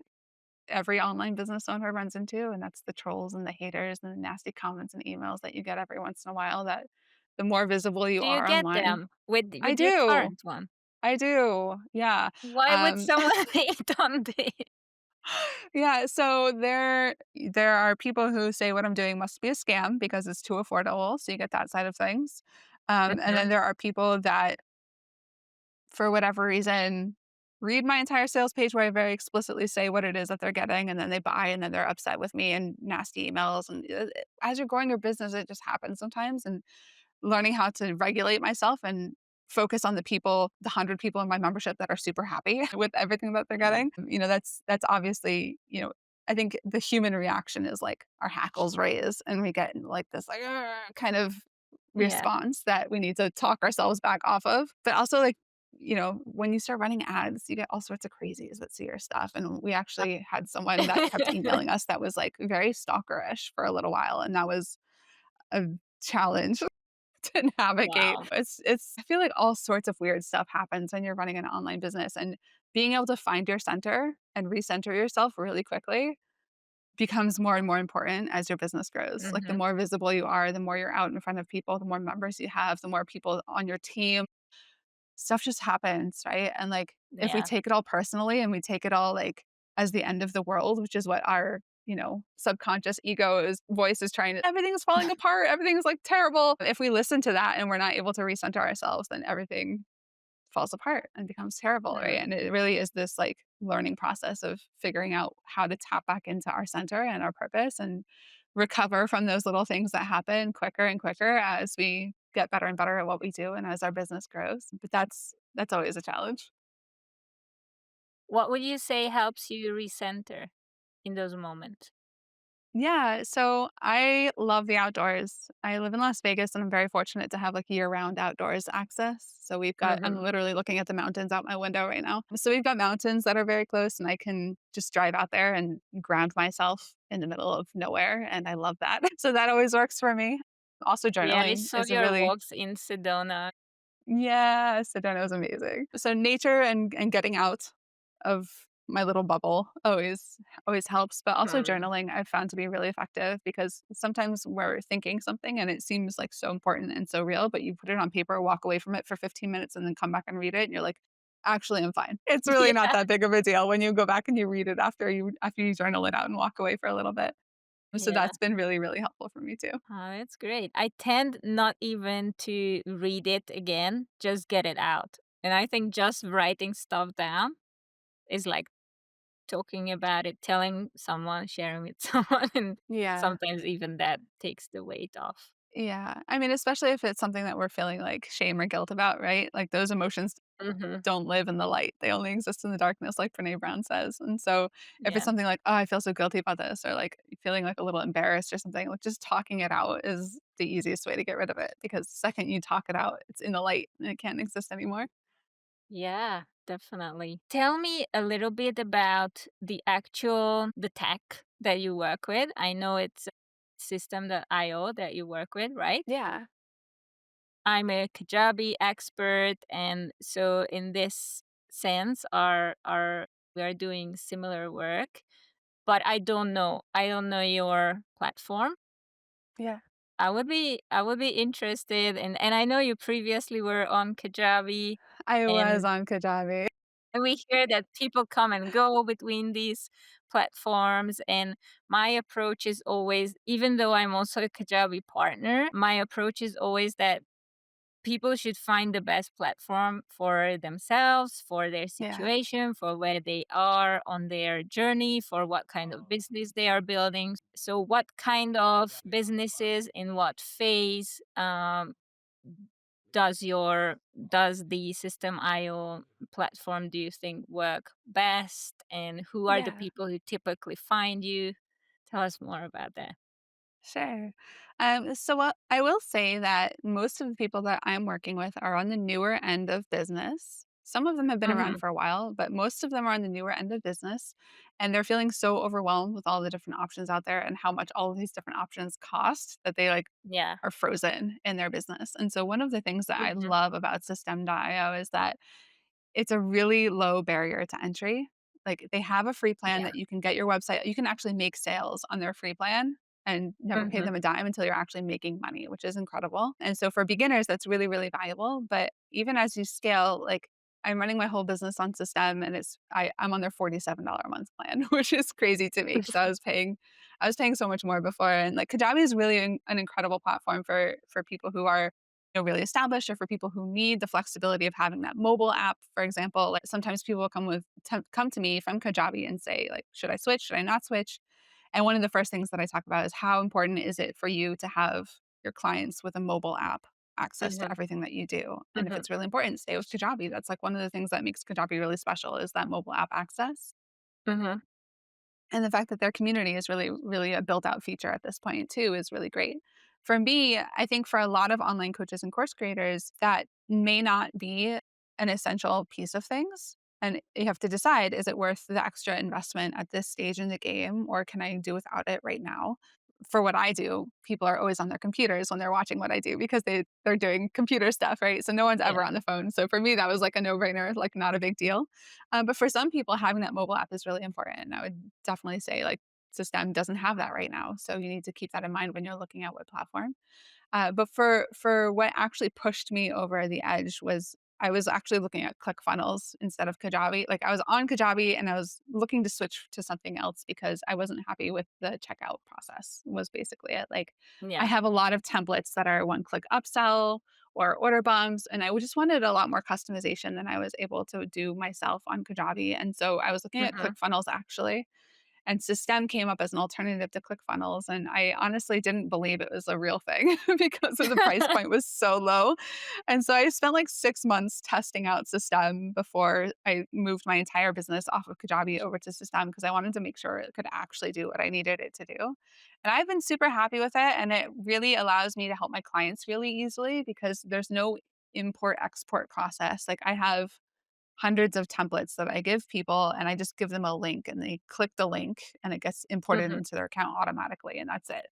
every online business owner runs into, and that's the trolls and the haters and the nasty comments and emails that you get every once in a while that the more visible you Do you are get online. them with I your do. current one? I do. Yeah. Why would Um, someone hate on this? yeah, so there are people who say what I'm doing must be a scam because it's too affordable, so you get that side of things. And Mhm. then there are people that for whatever reason, read my entire sales page where I very explicitly say what it is that they're getting, and then they buy, and then they're upset with me and nasty emails. And as you're growing your business, it just happens sometimes. And learning how to regulate myself and focus on the people, the 100 people in my membership that are super happy with everything that they're Mm. getting. That's obviously, I think the human reaction is like our hackles raise and we get like this like kind of Yeah. response that we need to talk ourselves back off of. But also like, when you start running ads, you get all sorts of crazies that see your stuff. And we actually had someone that kept emailing us that was like very stalkerish for a little while. And that was a challenge to navigate. Wow. It's I feel like all sorts of weird stuff happens when you're running an online business and being able to find your center and recenter yourself really quickly becomes more and more important as your business grows. Like the Mhm. more visible you are, the more you're out in front of people, the more members you have, the more people on your team, stuff just happens, right? And like if we Yeah. take it all personally and we take it all like as the end of the world, which is what our subconscious voice is trying to, everything's falling apart, everything's like terrible. If we listen to that and we're not able to recenter ourselves, then everything falls apart and becomes terrible, right? Mm. And it really is this like learning process of figuring out how to tap back into our center and our purpose and recover from those little things that happen quicker and quicker as we get better and better at what we do and as our business grows. But that's always a challenge. What would you say helps you recenter in those moments? Yeah, so I love the outdoors. I live in Las Vegas and I'm very fortunate to have like year-round outdoors access. So I'm Mhm. literally looking at the mountains out my window right now. So we've got mountains that are very close and I can just drive out there and ground myself in the middle of nowhere and I love that. So that always works for me. Also Yeah, I journaling saw is a your really walks in Sedona. yeah, Sedona was amazing. So nature and getting out of my little bubble always helps, but also Hmm. journaling I've found to be really effective because sometimes we're thinking something and it seems like so important and so real, but you put it on paper, walk away from it for 15 minutes and then come back and read it and you're like, actually I'm fine. It's really not Yeah. that big of a deal when you go back and you read it after you journal it out and walk away for a little bit. So Yeah. that's been really, really helpful for me too. Oh, that's great. I tend not even to read it again, just get it out. And I think just writing stuff down is like talking about it, telling someone, sharing with someone, and Yeah. sometimes even that takes the weight off. Yeah. I mean, especially if it's something that we're feeling like shame or guilt about, right? Like those emotions Mhm. don't live in the light. They only exist in the darkness, like Brene Brown says. And so if it's Yeah. something like, oh, I feel so guilty about this, or like feeling like a little embarrassed or something, like just talking it out is the easiest way to get rid of it because the second you talk it out, it's in the light and it can't exist anymore. Yeah, definitely. Tell me a little bit about the tech that you work with. I know it's system.io that you work with, right? Yeah. I'm a Kajabi expert, and so in this sense, our we are doing similar work. But I don't know your platform. Yeah. I would be interested in, and I know you previously were on Kajabi, I was and on Kajabi. we hear that people come and go between these platforms. And my approach is always, even though I'm also a Kajabi partner, my approach is always that people should find the best platform for themselves, for their Yeah. situation, for where they are on their journey, for what kind of business they are building. So, what kind of businesses in what phase does the System IO platform, do you think, work best, and who are the Yeah. people who typically find you? Tell us more about that. Sure. So what I will say that most of the people that I'm working with are on the newer end of business. Some of them have been around Hmm. for a while, but most of them are on the newer end of business. And they're feeling so overwhelmed with all the different options out there and how much all of these different options cost that they like Yeah. are frozen in their business. And so one of the things that I Hmm. love about System.io is that it's a really low barrier to entry. Like, they have a free plan Yeah. that you can get your website you can actually make sales on their free plan and never pay Hmm. them a dime until you're actually making money, which is incredible. And so for beginners, that's really, really valuable. But even as you scale, like, I'm running my whole business on System and I'm on their $47 a month plan, which is crazy to me because I was paying so much more before. And like Kajabi is really an incredible platform for people who are really established or for people who need the flexibility of having that mobile app. For example, like sometimes people will come to me from Kajabi and say like, should I switch? Should I not switch? And one of the first things that I talk about is how important is it for you to have your clients with a mobile app access to Hmm. everything that you do? And if Hmm. it's really important, stay with Kajabi. That's like one of the things that makes Kajabi really special is that mobile app access. Hmm. And the fact that their community is really, really a built out feature at this point too is really great. For me, I think for a lot of online coaches and course creators, that may not be an essential piece of things. And you have to decide, is it worth the extra investment at this stage in the game, or can I do without it right now? For what I do, people are always on their computers when they're watching what I do because they're doing computer stuff, right? So no one's ever Yeah. on the phone. So for me, that was like a no brainer, like not a big deal. But for some people, having that mobile app is really important. I would definitely say like System doesn't have that right now, so you need to keep that in mind when you're looking at what platform. But for what actually pushed me over the edge was I was actually looking at ClickFunnels instead of Kajabi. Like I was on Kajabi and I was looking to switch to something else because I wasn't happy with the checkout process. Was basically it. Like I Yeah. have a lot of templates that are one click upsell or order bumps, and I just wanted a lot more customization than I was able to do myself on Kajabi. And so I was looking at Hmm. ClickFunnels actually, and System came up as an alternative to ClickFunnels, and I honestly didn't believe it was a real thing because of the price point was so low. And so I spent like 6 months testing out System before I moved my entire business off of Kajabi over to System because I wanted to make sure it could actually do what I needed it to do. And I've been super happy with it, and it really allows me to help my clients really easily because there's no import export process. Like I have hundreds of templates that I give people and I just give them a link and they click the link and it gets imported Hmm. into their account automatically and that's it.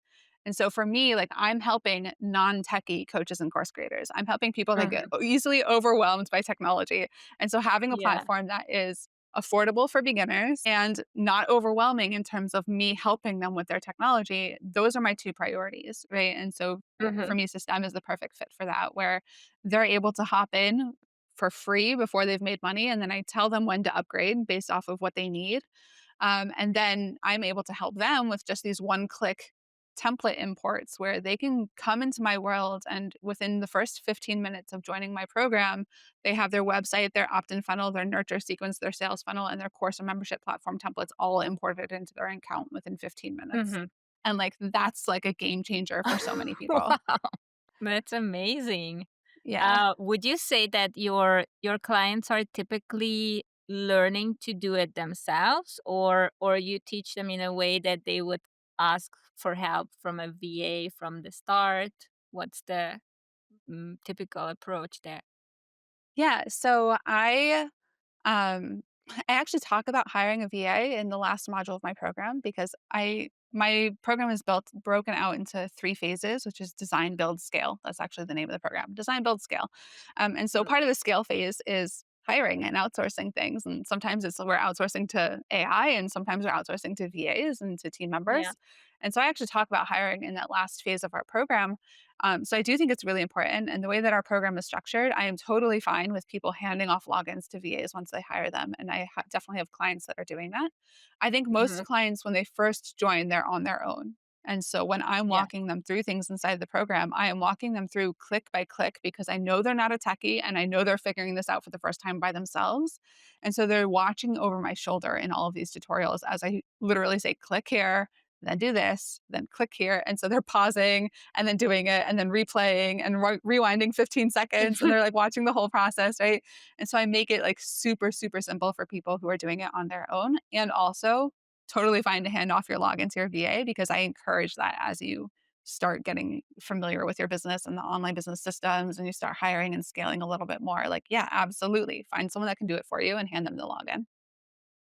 And so for me, like I'm helping non-techie coaches and course creators. I'm helping people that get Hmm. easily overwhelmed by technology. And so having a Yeah. platform that is affordable for beginners and not overwhelming in terms of me helping them with their technology, those are my two priorities, right? And so for Hmm. me, System is the perfect fit for that, where they're able to hop in for free before they've made money. And then I tell them when to upgrade based off of what they need. And then I'm able to help them with just these one click template imports where they can come into my world and within the first 15 minutes of joining my program, they have their website, their opt in funnel, their nurture sequence, their sales funnel, and their course or membership platform templates all imported into their account within 15 minutes. Hmm. And like that's like a game changer for so many people. Wow, that's amazing. Yeah. Would you say that your clients are typically learning to do it themselves, or you teach them in a way that they would ask for help from a VA from the start? What's the typical approach there? Yeah. Um, I actually talk about hiring a VA in the last module of my program because my program is built broken out into 3 phases, which is design, build, scale. That's actually the name of the program. Design, build, scale. And so Mm, part of the scale phase is hiring and outsourcing things. And sometimes it's we're outsourcing to AI and sometimes we're outsourcing to VAs and to team yeah, members. And so I actually talk about hiring in that last phase of our program. So I do think it's really important. And the way that our program is structured, I am totally fine with people handing off logins to VAs once they hire them. And definitely have clients that are doing that. I think mhm, most clients, when they first join, they're on their own. And so when I'm yeah. walking them through things inside the program, I am walking them through click by click because I know they're not a techie and I know they're figuring this out for the first time by themselves. And so they're watching over my shoulder in all of these tutorials as I literally say, click here, then do this, then click here. And so they're pausing and then doing it and then replaying and rewinding 15 seconds and they're like watching the whole process, right? And so I make it like super, super simple for people who are doing it on their own and also totally fine to hand off your login to your VA because I encourage that as you start getting familiar with your business and the online business systems and you start hiring and scaling a little bit more. Like, yeah, absolutely. Find someone that can do it for you and hand them the login.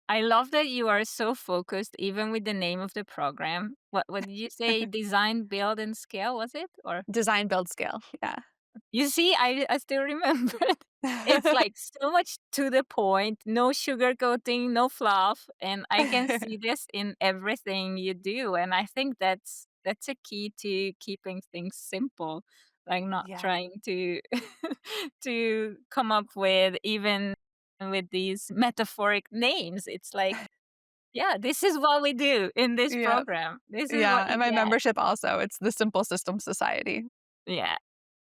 I love that you are so focused, even with the name of the program. What did you say? Design, build, and scale, was it? Or Design, build, scale. Yeah. you see, I still remember it. It's like so much to the point, no sugarcoating, no fluff, and I can see this in everything you do. And I think that's a key to keeping things simple, like not Yeah. trying to to come up with even with these metaphoric names. It's like, yeah, this is what we do in this Yeah. program. This is Yeah. what And you my get. membership also, it's the Simple System Society. Yeah.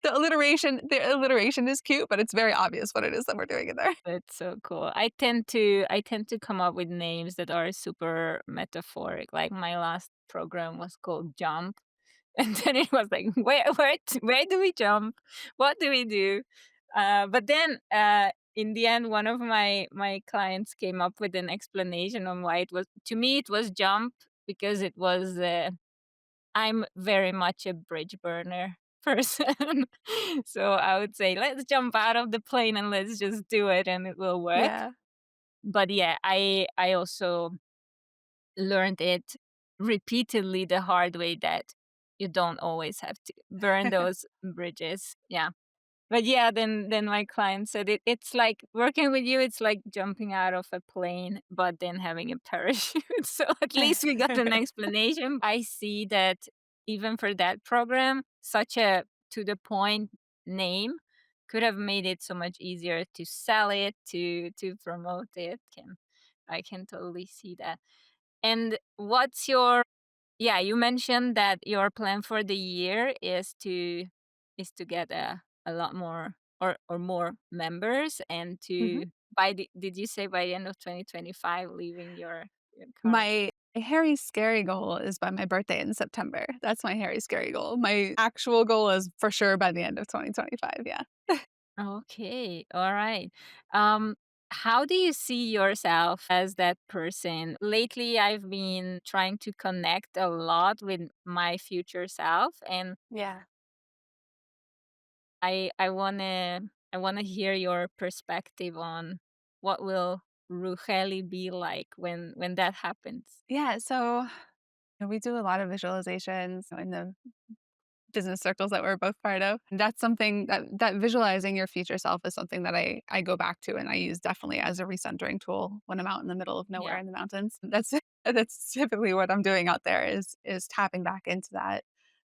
The alliteration is cute, but it's very obvious what it is that we're doing in there. That's so cool. I tend to come up with names that are super metaphoric. Like my last program was called Jump, and then it was like, where do we jump? What do we do? But then in the end, one of my clients came up with an explanation on why it was. To me, it was Jump because it was. I'm very much a bridge burner person. So I would say, let's jump out of the plane and let's just do it and it will work. Yeah. But yeah, I also learned it repeatedly the hard way that you don't always have to burn those bridges. Yeah. But yeah, then my client said it's like working with you, it's like jumping out of a plane, but then having a parachute. So at least we got an explanation. I see that even for that program, such a to the point name could have made it so much easier to sell it, to promote it. I can totally see that. And what's your yeah, you mentioned that your plan for the year is to get a lot more or more members and Mhm. to by the did you say by the end of 2025 leaving your current My hairy, scary goal is by my birthday in September. That's my hairy, scary goal. My actual goal is for sure by the end of 2025, yeah. Okay, all right. Um how do you see yourself as that person? Lately I've been trying to connect a lot with my future self and Yeah. I wanna hear your perspective on what will Rucheli be like when that happens. Yeah, so, we do a lot of visualizations in the business circles that we're both part of. That's something that visualizing your future self is something that I go back to and I use definitely as a recentering tool when I'm out in the middle of nowhere Yeah. in the mountains. That's typically what I'm doing out there is tapping back into that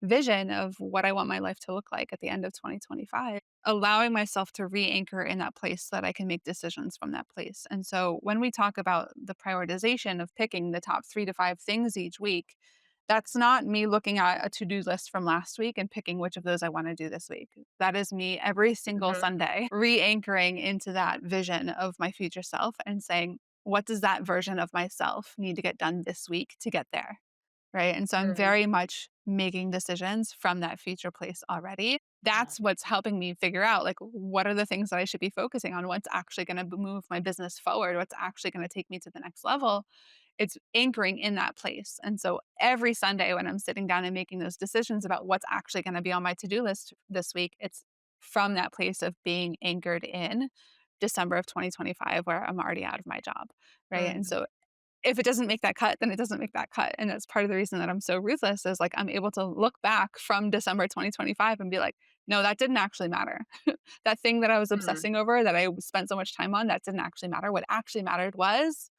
vision of what I want my life to look like at the end of 2025, allowing myself to re-anchor in that place so that I can make decisions from that place. And so when we talk about the prioritization of picking the top 3 to 5 things each week, that's not me looking at a to-do list from last week and picking which of those I wanna do this week. That is me every single Mhm. Sunday re-anchoring into that vision of my future self and saying, "What does that version of myself need to get done this week to get there?" right? And so I'm Mm, very much making decisions from that future place already. yeah. That's what's helping me figure out like what are the things that I should be focusing on? What's actually going to move my business forward? What's actually going to take me to the next level? It's anchoring in that place. And so every Sunday when I'm sitting down and making those decisions about what's actually going to be on my to-do list this week, it's from that place of being anchored in December of 2025 where I'm already out of my job, right? And Mm, so if it doesn't make that cut, then it doesn't make that cut. And that's part of the reason that I'm so ruthless is like I'm able to look back from December 2025 and be like, no, that didn't actually matter. That thing that I was mm, obsessing over that I spent so much time on, that didn't actually matter. What actually mattered was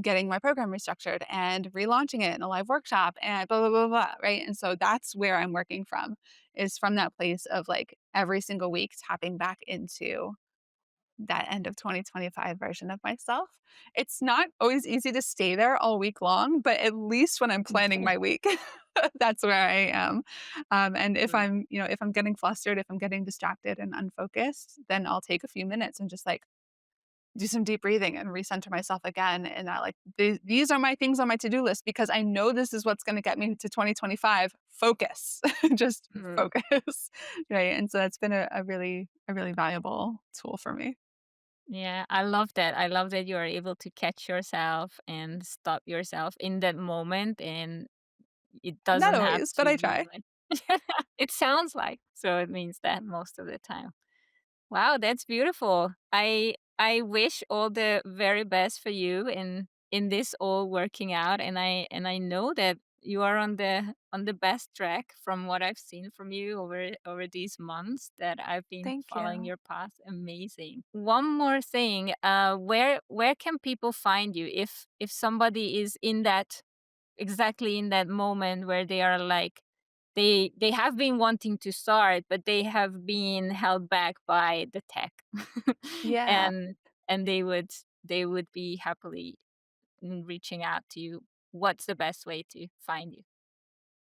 getting my program restructured and relaunching it in a live workshop and blah, blah, blah, blah. Right. And so that's where I'm working from is from that place of like every single week tapping back into that end of 2025 version of myself. It's not always easy to stay there all week long, but at least when I'm planning my week, that's where I am. And if mm. I'm, if I'm getting flustered, if I'm getting distracted and unfocused, then I'll take a few minutes and just like do some deep breathing and recenter myself again. And that like these are my things on my to-do list because I know this is what's going to get me to 2025. Focus, just Mm. focus, right? And so that's been a really valuable tool for me. Yeah, I love that. I love that you are able to catch yourself and stop yourself in that moment, and it Not doesn't have always, but to I be try. like it sounds like, so it means that most of the time. Wow, that's beautiful. I wish all the very best for you in this all working out, and I know that you are on the best track from what I've seen from you over these months that I've been Thank following you. your path. Amazing. One more thing, where can people find you if somebody is in that exactly in that moment where they are like they have been wanting to start but they have been held back by the tech Yeah. and they would be happily reaching out to you. What's the best way to find you?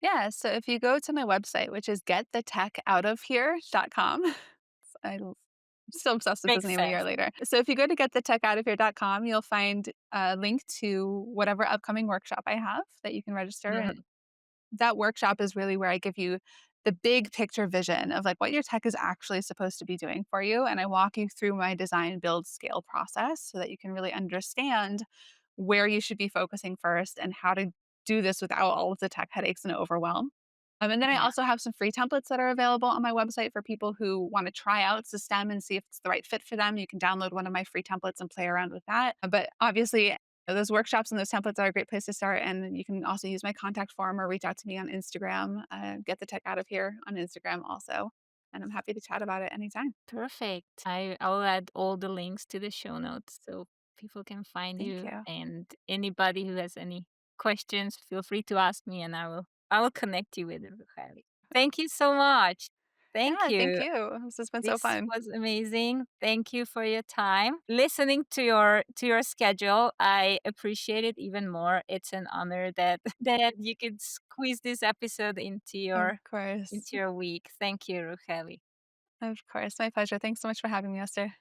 Yeah, so if you go to my website, which is getthetechOutofhere.com, I'm still obsessed with this Makes name a year sense. later. So if you go to getthetechOutofhere.com, you'll find a link to whatever upcoming workshop I have that you can register. And Mhm. that workshop is really where I give you the big picture vision of like what your tech is actually supposed to be doing for you. And I walk you through my design, build, scale process so that you can really understand where you should be focusing first and how to do this without all of the tech headaches and overwhelm. And then I Yeah, also have some free templates that are available on my website for people who want to try out System and see if it's the right fit for them. You can download one of my free templates and play around with that. But obviously, those workshops and those templates are a great place to start. And you can also use my contact form or reach out to me on Instagram. Get the tech out of here on Instagram also. And I'm happy to chat about it anytime. perfect. I'll add all the links to the show notes so people can find Thank you, you. and anybody who has any questions feel free to ask me and I will connect you with Rucheli. Thank you so much. Thank Yeah, thank you. you. This has been so This fun. was amazing. Thank you for your time. Listening to your schedule, I appreciate it even more. It's an honor that that you could squeeze this episode Of course. into your week. Thank you, Rucheli. Of course. My pleasure. Thanks so much for having me, Esther.